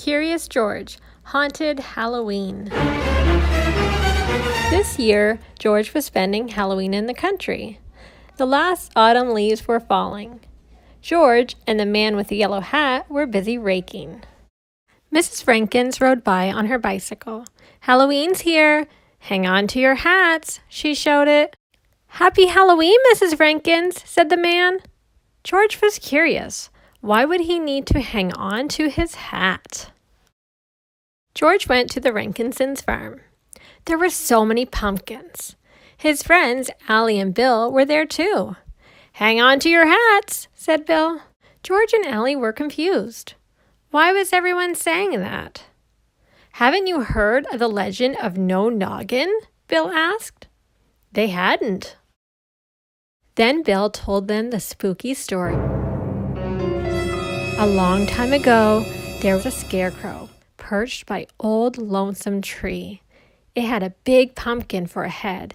Curious George, Haunted Halloween. This year, George was spending Halloween in the country. The last autumn leaves were falling. George and the man with the yellow hat were busy raking. Mrs. Frankins rode by on her bicycle. "Halloween's here! Hang on to your hats!" she shouted. "Happy Halloween, Mrs. Frankins," said the man. George was curious. Why would he need to hang on to his hat? George went to the Rankinsons' farm. There were so many pumpkins. His friends, Allie and Bill, were there too. "Hang on to your hats," said Bill. George and Allie were confused. Why was everyone saying that? "Haven't you heard of the legend of No Noggin?" Bill asked. They hadn't. Then Bill told them the spooky story. A long time ago, there was a scarecrow perched by Old Lonesome Tree. It had a big pumpkin for a head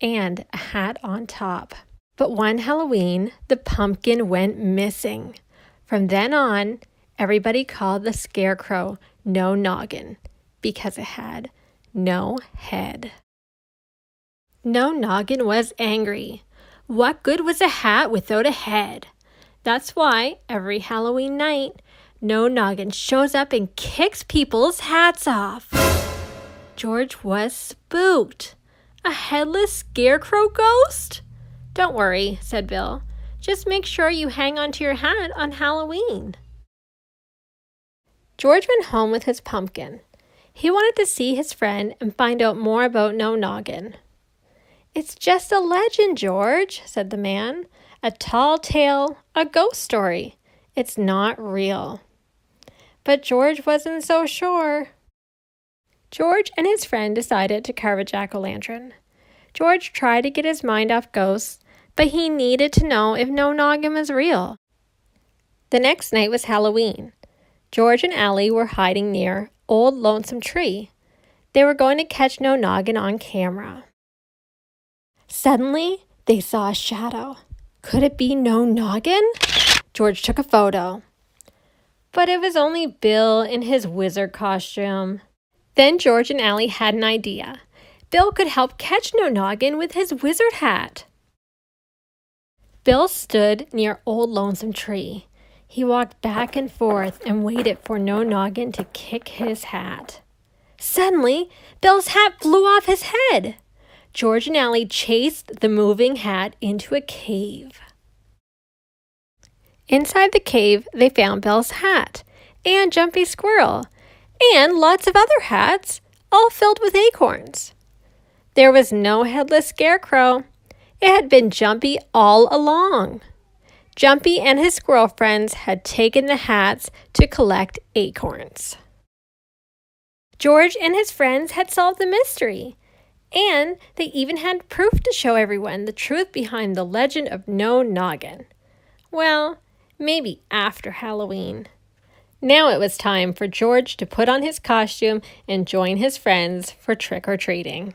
and a hat on top. But one Halloween, the pumpkin went missing. From then on, everybody called the scarecrow No Noggin because it had no head. No Noggin was angry. What good was a hat without a head? That's why every Halloween night, No Noggin shows up and kicks people's hats off. George was spooked. A headless scarecrow ghost? "Don't worry," said Bill. "Just make sure you hang onto your hat on Halloween." George went home with his pumpkin. He wanted to see his friend and find out more about No Noggin. "It's just a legend, George," said the man. "A tall tale, a ghost story. It's not real." But George wasn't so sure. George and his friend decided to carve a jack-o'-lantern. George tried to get his mind off ghosts, but he needed to know if No Noggin was real. The next night was Halloween. George and Allie were hiding near Old Lonesome Tree. They were going to catch No Noggin on camera. Suddenly, they saw a shadow. Could it be No Noggin? George took a photo. But it was only Bill in his wizard costume. Then George and Allie had an idea. Bill could help catch No Noggin with his wizard hat. Bill stood near Old Lonesome Tree. He walked back and forth and waited for No Noggin to kick his hat. Suddenly, Bill's hat flew off his head. George and Allie chased the moving hat into a cave. Inside the cave, they found Bill's hat and Jumpy Squirrel and lots of other hats, all filled with acorns. There was no headless scarecrow. It had been Jumpy all along. Jumpy and his squirrel friends had taken the hats to collect acorns. George and his friends had solved the mystery. And they even had proof to show everyone the truth behind the legend of No Noggin. Well, maybe after Halloween. Now it was time for George to put on his costume and join his friends for trick-or-treating.